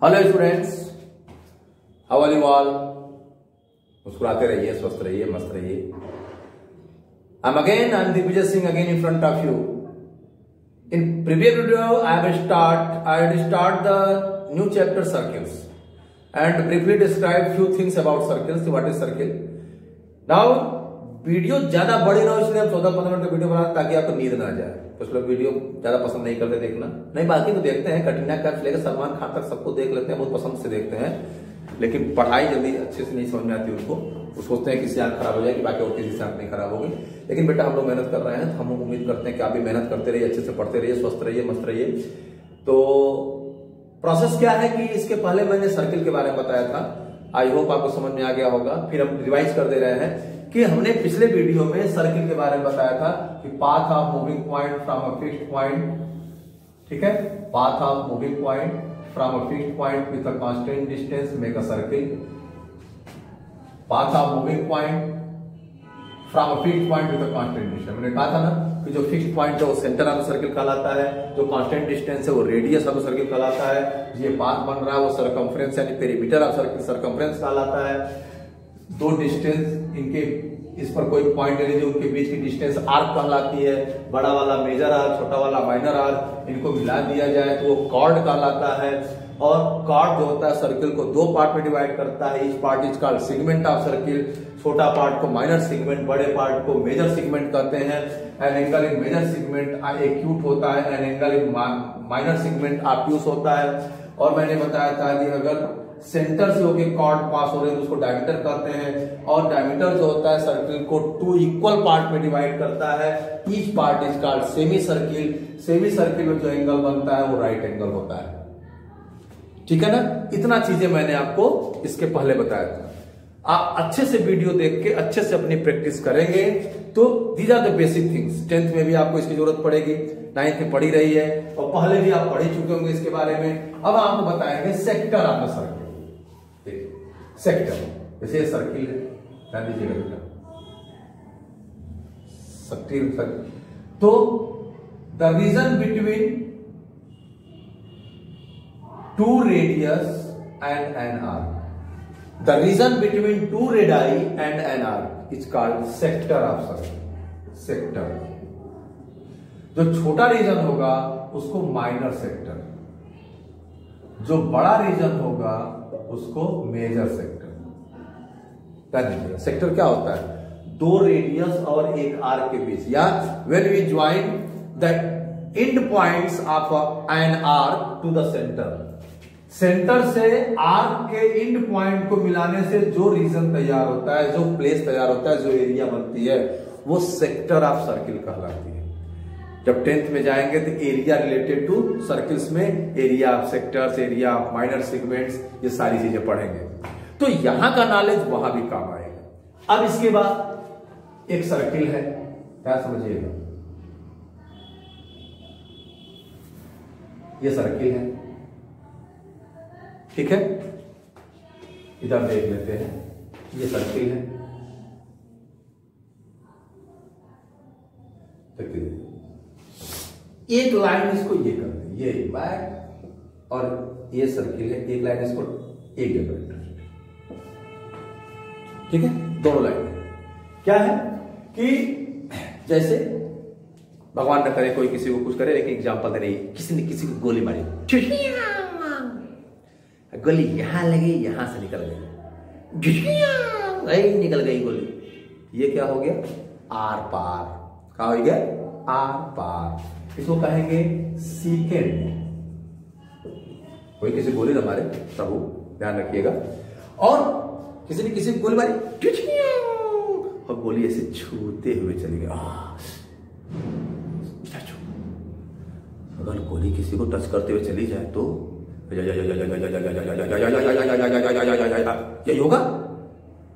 Hello students, how are you all. मुस्कुराते रहिए, स्वस्थ रहिए, मस्त रहिए। I'm Digvijay Singh again in front of you. In previous video, I had start the new chapter circles and briefly describe few things about circles. What is circle? Now video ज्यादा बड़ी ना हो, इसलिए हम 14-15 मिनट का video बना ताकि आपको नींद ना जाए। कुछ लोग वीडियो ज्यादा पसंद नहीं करते देखना, नहीं बाकी तो देखते हैं। कटरीना कैफ लेकर सलमान खान तक सबको देख लेते हैं, बहुत पसंद से देखते हैं। लेकिन पढ़ाई जल्दी अच्छे से नहीं समझ में आती उनको, वो सोचते हैं किसी आंख खराब हो जाएगी, बाकी और किसी से आंख नहीं खराब होगी। लेकिन बेटा हम लोग मेहनत कर रहे हैं, तो हम उम्मीद करते हैं कि आप भी मेहनत करते रहिए, अच्छे से पढ़ते रहिए, स्वस्थ रहिए, मस्त रहिए। तो प्रोसेस क्या है कि इसके पहले मैंने सर्किल के बारे में बताया था, आई होप आपको समझ में आ गया होगा। फिर हम रिवाइज कर दे रहे हैं कि हमने पिछले वीडियो में सर्किल के बारे में बताया था कि path of moving point from a fixed point, ठीक है, path of moving point from a fixed point with a constant distance make a circle. Path of moving point from a fixed point with a constant distance, मैंने कहा था ना कि जो fixed point है वो सेंटर ऑफ द सर्किल कहलाता है, जो कांस्टेंट डिस्टेंस है वो रेडियस ऑफ द सर्किल कहलाता है, ये पाथ बन रहा है वो सर्कमफ्रेंस यानी पेरीमीटर ऑफ सर्किल सर्कमफ्रेंस कहलाता है। दो डिस्टेंस इनके इस पर कोई पॉइंट ले लीजिए, उनके बीच की डिस्टेंस आर्क कहलाती है, बड़ा वाला मेजर आर्क, छोटा वाला माइनर आर्क, इनको मिला दिया जाए तो वो कॉर्ड कहलाता है। और कॉर्ड जो होता है सर्किल को दो पार्ट में डिवाइड करता है, each part is called segment of circle. छोटा पार्ट को माइनर सेगमेंट, बड़े पार्ट को मेजर सेगमेंट कहते हैं। An angle in major segment acute होता है, an angle in minor segment obtuse होता है। और मैंने बताया था कि अगर सेंटर से होके कॉर्ड पास हो रहे हैं तो उसको डायमीटर कहते हैं। और डायमीटर जो होता है सर्किल को टू इक्वल पार्ट में डिवाइड करता है, each part is called semi circle. Semi circle में जो एंगल बनता है वो राइट एंगल होता है, ठीक है ना। इतना चीजें मैंने आपको इसके पहले बताया था। आप अच्छे से वीडियो देख के अच्छे से अपनी प्रैक्टिस करेंगे तो these are the basic things. 10th में भी आपको इसकी जरूरत पड़ेगी, 9th में पढ़ी रही है और पहले भी आप पढ़ ही चुके होंगे इसके बारे में। अब आपको बताएंगे sector of the circle. Sector जैसे सर्किल है, ध्यान दीजिएगा बेटा, सर्किल। तो the region between two radius and an arc, the region between two radii and an arc is called sector of circle. Sector, जो छोटा रीजन होगा उसको माइनर सेक्टर, जो बड़ा रीजन होगा उसको मेजर सेक्टर। सेक्टर क्या होता है? दो रेडियस और एक आर्क के बीच, या when we join the end points of an arc to the centre, centre से आर्क के एंड पॉइंट को मिलाने से जो रीजन तैयार होता है, जो प्लेस तैयार होता है, जो एरिया बनती है वो सेक्टर ऑफ सर्किल कहलाती है। जब 10th में जाएंगे तो एरिया रिलेटेड टू सर्किल्स में area of sectors, area of minor segments, ये सारी चीजें पढ़ेंगे। तो यहां का नॉलेज वहां भी काम आएगा। अब इसके बाद एक सर्किल है, क्या समझिएगा, ये सर्किल है, ठीक है। इधर देख लेते हैं, ये सर्किल है, एक लाइन इसको ये कर दें, ये बैक, और ये सर्किल है, एक लाइन इसको एक जगह, ठीक है। दोनों लाइन क्या है कि जैसे भगवान न करे कोई किसी को कुछ करे, लेकिन एग्जांपल दे रही, किसी ने किसी को गोली मारी, गोली यहां लगी, यहां से निकल गई, निकल गई गोली, ये क्या हो गया? आर पार। क्या हो गया? आर पार। इसको कहेंगे सीकेंड। कोई किसी गोली न मारे, प्रभु ध्यान रखिएगा। और किसी ने किसी को गोली मारी और गोली ऐसे छूते हुए चली गई। अगर गोली किसी को टच करते हुए चली जाए तो यही होगा,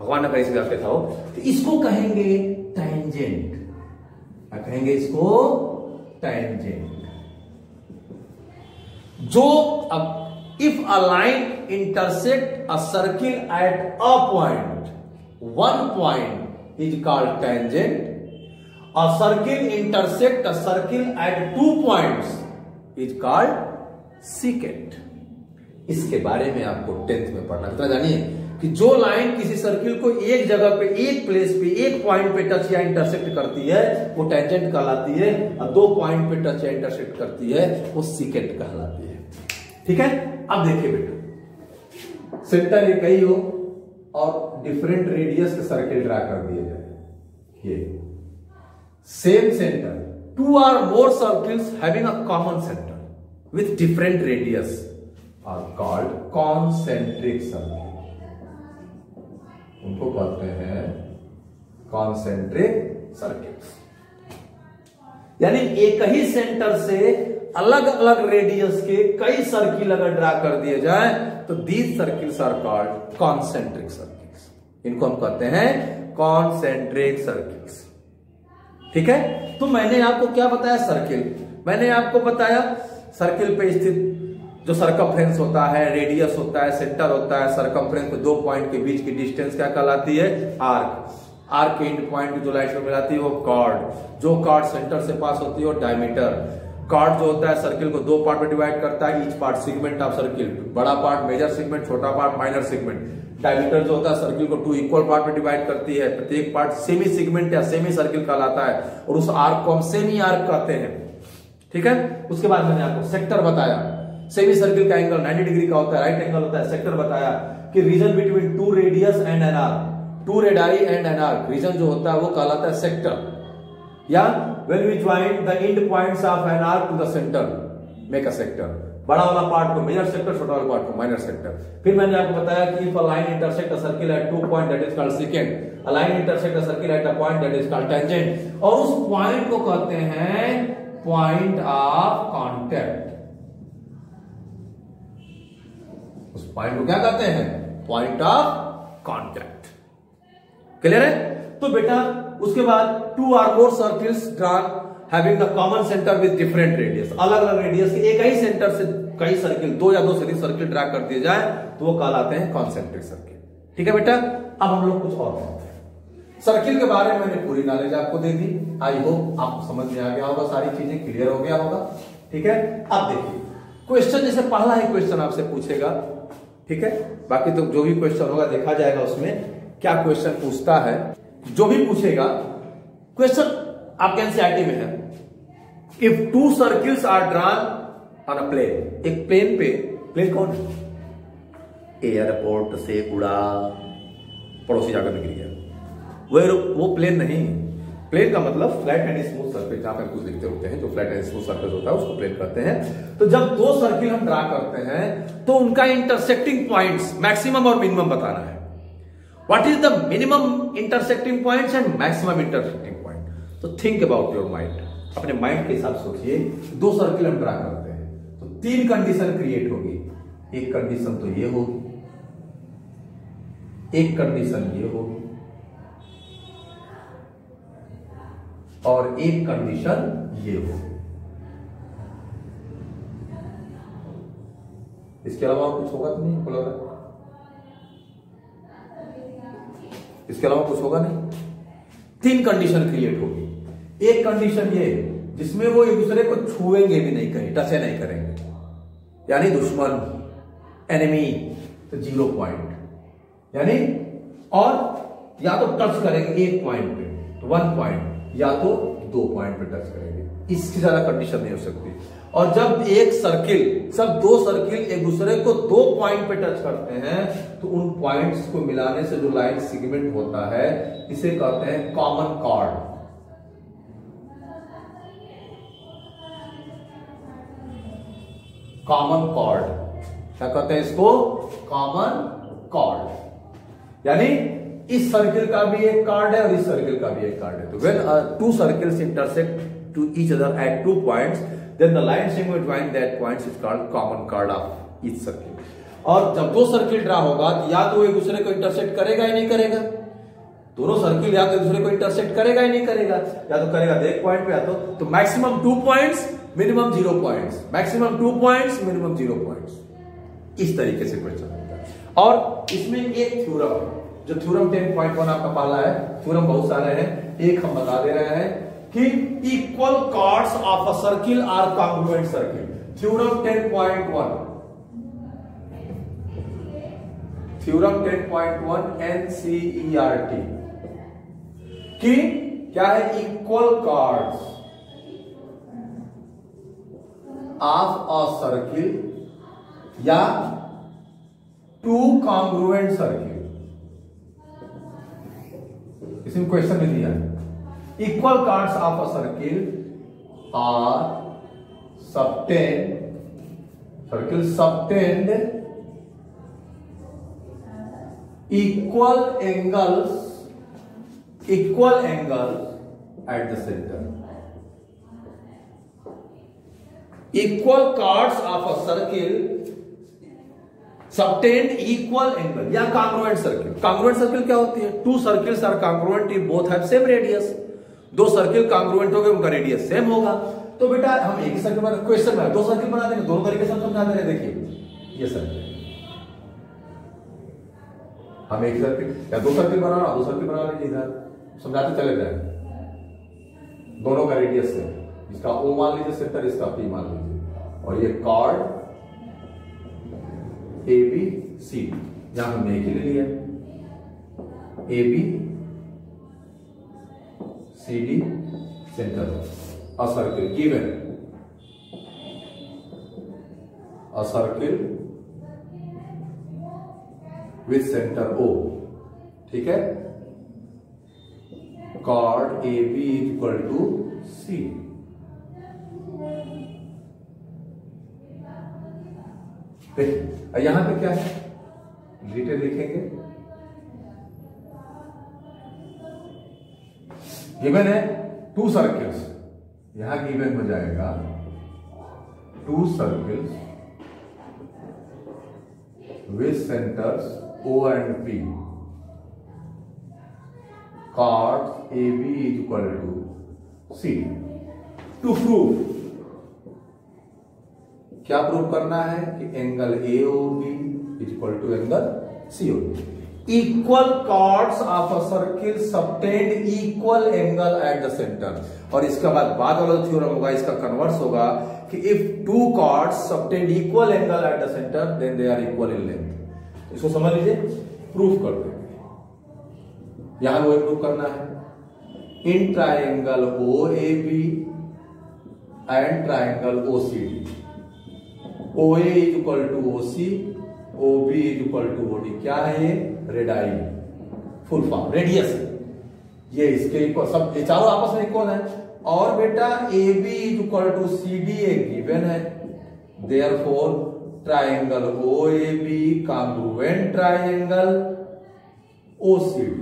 भगवान ने कैसे करते था वो। तो इसको कहेंगे टेंजेंट। क्या कहेंगे इसको? टेंजेंट। जो अब if a line intersect a circle at a point, one point is called tangent. A circle intersect a circle at 2 points is called secant. इसके बारे में आपको 10th में पढ़ना। कितना जानिए कि जो लाइन किसी सर्किल को एक जगह पे, एक प्लेस पे, एक पॉइंट पे टच या इंटरसेक्ट करती है वो टेंजेंट कहलाती है, और 2 पॉइंट पे टच या इंटरसेक्ट करती है वो सीकेंट कहलाती है। ठीक है, अब देखिए बेटा, सेंटर एक ही हो और डिफरेंट रेडियस के सर्किल ड्रा कर दिए जाए। ये same centre, 2 or more circles having a common center with different radius are called concentric circle। उनको कहते हैं कॉन्सेंट्रिक सर्किल्स। यानी एक ही सेंटर से अलग अलग रेडियस के कई सर्किल अगर ड्रा कर दिए जाए तो these circles are called concentric circles. इनको हम कहते हैं कॉन्सेंट्रिक सर्किल्स। ठीक है, तो मैंने आपको क्या बताया? सर्किल। मैंने आपको बताया सर्किल पे स्थित जो सरकमफ्रेंस होता है, रेडियस होता है, सेंटर होता है, सरकमफ्रेंस में 2 पॉइंट के बीच की डिस्टेंस क्या कहलाती है? आर्क। आर्क के एंड पॉइंट जो लाइट में मिलाती है वो कॉर्ड। जो कॉर्ड सेंटर से पास होती है वो डायमीटर। कॉर्ड जो होता है सर्किल को 2 पार्ट में डिवाइड करता है, each part segment of circle. बड़ा पार्ट मेजर सेगमेंट, छोटा पार्ट माइनर सेगमेंट। डायमीटर जो होता है सर्किल को 2 इक्वल पार्ट में डिवाइड करती है, प्रत्येक पार्ट सेमी सेगमेंट या सेमी सर्किल कहलाता है, और उस आर्क को हम सेमी आर्क कहते हैं। ठीक है, उसके बाद मैंने आपको सेक्टर बताया। सेमी सर्किल का एंगल 90 डिग्री का होता है, राइट एंगल होता है। सेक्टर बताया कि region between 2 radius and an arc, 2 radii and an arc, region जो होता है वो कहलाता है सेक्टर। या when we join the end points of an arc to the center make a sector। बड़ा वाला पार्ट को मेजर सेक्टर, छोटा वाला पार्ट को माइनर सेक्टर। फिर मैंने आपको बताया कि if a line intersect a circle at 2 point that is called secant, a line intersect a circle at a point that is called tangent, और उस पॉइंट को कहते हैं पॉइंट ऑफ कांटेक्ट। उस पॉइंट को क्या कहते हैं? Point of contact. क्लियर है? तो बेटा उसके बाद 2 or more circles drawn having the common center with different radius, अलग अलग रेडियस के एक ही सेंटर से कई सर्किल, 2 या 2 से अधिक सर्किल ड्रा कर दिए जाए तो वो कहलाते हैं कॉन्सेंट्रिक सर्किल। ठीक है बेटा, अब हम लोग कुछ और करते हैं। सर्किल के बारे में मैंने पूरी नॉलेज आपको दे दी। आई होप आपको समझ में आ गया होगा, सारी चीजें क्लियर हो गया होगा। ठीक है, अब देखिए क्वेश्चन, जैसे पहला ही क्वेश्चन आपसे पूछेगा। ठीक है, बाकी तो जो भी क्वेश्चन होगा देखा जाएगा उसमें क्या क्वेश्चन पूछता है। जो भी पूछेगा क्वेश्चन आपके एनसीईआरटी में है, if 2 circles are drawn on a plane. एक प्लेन पे, प्लेन कौन है? एयरपोर्ट से उड़ा, पड़ोसी जाकर निकल गया, वो प्लेन नहीं। प्लेन का मतलब फ्लैट एंड स्मूथ सर्फेस, जहां पे कुछ दिखते होते हैं, जो फ्लैट एंड स्मूथ सर्फेस होता है उसको प्लेन कहते हैं। तो जब 2 सर्किल हम ड्रा करते हैं तो उनका इंटरसेक्टिंग पॉइंट्स मैक्सिमम और मिनिमम बताना है। What is the minimum intersecting points and maximum intersecting point? So think about your mind. अपने माइंड के हिसाब से सोचिए। 2 सर्किल हम ड्रा करते हैं तो 3 कंडीशन क्रिएट होगी। एक कंडीशन तो ये होगी, एक कंडीशन ये होगी, और एक कंडीशन ये होगी। इसके अलावा कुछ होगा तो नहीं आपको लग रहा है? इसके अलावा कुछ होगा नहीं। 3 कंडीशन क्रिएट होगी। एक कंडीशन ये जिसमें वो एक दूसरे को छुएंगे भी नहीं, कहीं टच नहीं करेंगे, यानी दुश्मन, एनिमी, तो 0 पॉइंट, यानी और या तो टच करेंगे 1 पॉइंट पे तो 1 पॉइंट, या तो 2 पॉइंट पे टच करेंगे। इसकी ज्यादा कंडीशन नहीं हो सकती। और जब एक सर्किल, सब 2 सर्किल एक दूसरे को 2 पॉइंट पे टच करते हैं तो उन पॉइंट्स को मिलाने से जो लाइन सेगमेंट होता है इसे कहते हैं कॉमन कॉर्ड। कॉमन कॉर्ड क्या कहते हैं इसको? Common chord. यानी इस सर्किल का भी एक कार्ड है और इस सर्किल का भी एक कार्ड है। तो when 2 circles intersect to each other at 2 points, then the line segment between that points is called common chord of each circle। और जब 2 सर्किल ड्रा होगा तो या तो एक दूसरे को इंटरसेक्ट करेगा ही नहीं करेगा, दोनों सर्किल या तो एक दूसरे को इंटरसेक्ट करेगा ही नहीं करेगा, या तो करेगा 1 पॉइंट पे, या तो maximum 2 points minimum 0 points, maximum 2 points minimum 0 points. इस तरीके से क्वेश्चन होता है। और इसमें एक थ्योरम, जो थ्योरम 10.1 आपका पहला है, थ्योरम बहुत सारे हैं, एक हम बता दे रहे हैं कि equal chords of a circle are congruent circle. Theorem 10.1 theorem 10.1 NCERT कि क्या है, equal cards of a circle या टू कॉन्ग्रुएंट सर्किल, इसमें क्वेश्चन में दिया है equal cards of a circle are subtend equal angles at the center. Equal chords of a circle subtend equal angle या congruent circle. Congruent circle क्या होती है? Two circles are congruent if both have same radius. दो circle congruent हो गए, उनका radius same होगा। तो बेटा हम एक ही सर्किल बना, क्वेश्चन में दो सर्किल बना देंगे, दोनों तरीके से हम समझा देंगे। देखिए ये सर्किल, हम एक सर्किल या दो सर्किल बना रहा, दो सर्किल बना लीजिए, इधर समझाते चले जाए। दोनों का रेडियस है, इसका O मान लीजिए सेंटर, इसका P मान लीजिए, और ये कॉर्ड ABC, यहां हमने एक ही ले लिया ABCD centre. A circle given, a circle with center O, ठीक है, chord AB is equal to C। यहां पे क्या है, डिटेल लिखेंगे, गिवन है टू सर्किल्स, यहां गिवन हो जाएगा two circles with centres O and P, chords AB is equal to C। To prove, क्या प्रूव करना है कि angle AOB is equal to angle COB। Equal chords of a circle subtend equal angle at the centre, और इसके बाद वाला theorem होगा, इसका कन्वर्स होगा कि if two chords subtend equal angle at the centre then they are equal in length. इसको समझ लीजिए, प्रूफ कर देंगे। यहां वो प्रूफ करना है in triangle OAB and triangle OCD, OA is equal to OC, OB is equal to OD। क्या है ये, रेडाई, फुल फॉर्म रेडियस, ये इसके इक्वल, सब ये चारों आपस में इक्वल है। और बेटा AB is equal to CD एक गिवन है, therefore triangle OAB congruent triangle OCD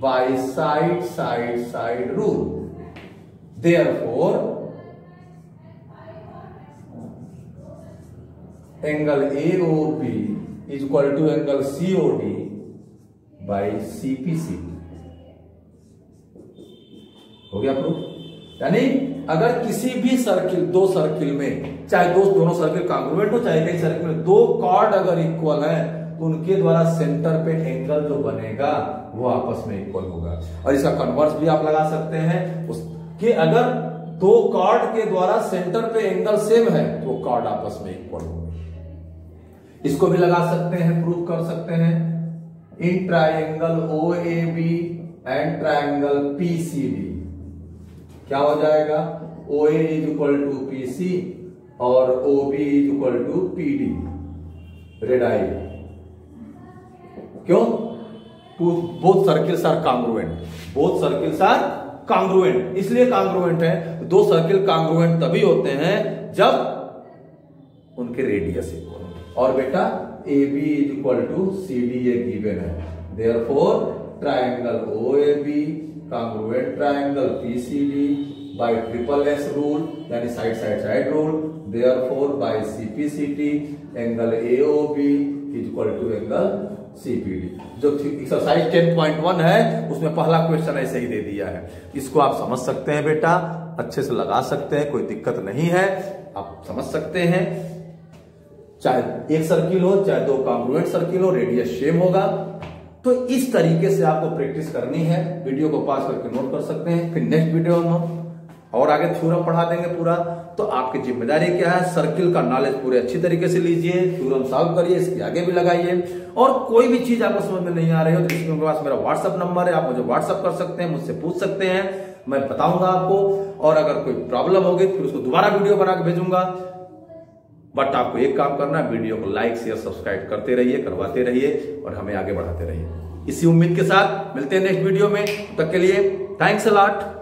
by side side side rule, therefore angle AOB is equal to angle COD by CPC। हो गया प्रूफ। यानी अगर किसी भी सर्किल, दो सर्किल में, चाहे दोनों सर्किल कॉन्ग्रुएंट हो, चाहे कई सर्किल में दो कॉर्ड अगर इक्वल है तो उनके द्वारा सेंटर पे एंगल जो बनेगा वो आपस में इक्वल होगा। और इसका कन्वर्स भी आप लगा सकते हैं कि अगर दो कॉर्ड के द्वारा सेंटर पे एंगल सेम है तो कॉर्ड आपस में इक्वल होगा। इसको भी लगा सकते हैं, प्रूव कर सकते हैं in triangle OAB and triangle PCD। क्या हो जाएगा, OA is equal to PC और OB is equal to PD, radii. क्यों, to both circles are congruent, both circles are congruent. इसलिए कॉन्ग्रुएंट है, दो सर्किल कॉन्ग्रुएंट तभी होते हैं जब उनके रेडियस इक्वल। और बेटा AB is equal to CD ये गिवन है, therefore triangle OAB congruent triangle PCD by triple S rule, यानी side side side rule, therefore by CPCT angle AOB is equal to angle CPD। जो exercise 10.1 है उसमें पहला question ऐसे ही दे दिया है। इसको आप समझ सकते हैं बेटा, अच्छे से लगा सकते हैं, कोई दिक्कत नहीं है, आप समझ सकते हैं। चाहे एक सर्किल हो चाहे दो कॉन्ग्रुएंट सर्किल हो, रेडियस सेम होगा। तो इस तरीके से आपको प्रैक्टिस करनी है। वीडियो को पास करके नोट कर सकते हैं। फिर नेक्स्ट वीडियो में और आगे थ्योरम पढ़ा देंगे पूरा। तो आपकी जिम्मेदारी क्या है, सर्किल का नॉलेज पूरे अच्छी तरीके से लीजिए, थ्योरम सॉल्व करिए, इसके आगे भी लगाइए। और कोई भी चीज आपको समझ में नहीं आ रही हो तो इसके पास मेरा व्हाट्सअप नंबर है, आप मुझे व्हाट्सअप कर सकते हैं, मुझसे पूछ सकते हैं, मैं बताऊंगा आपको। और अगर कोई प्रॉब्लम होगी तो फिर उसको दोबारा वीडियो बना के भेजूंगा। बट आपको एक काम करना है, वीडियो को लाइक शेयर सब्सक्राइब करते रहिए, करवाते रहिए और हमें आगे बढ़ाते रहिए। इसी उम्मीद के साथ मिलते हैं नेक्स्ट वीडियो में। तब तक के लिए थैंक्स अ लॉट।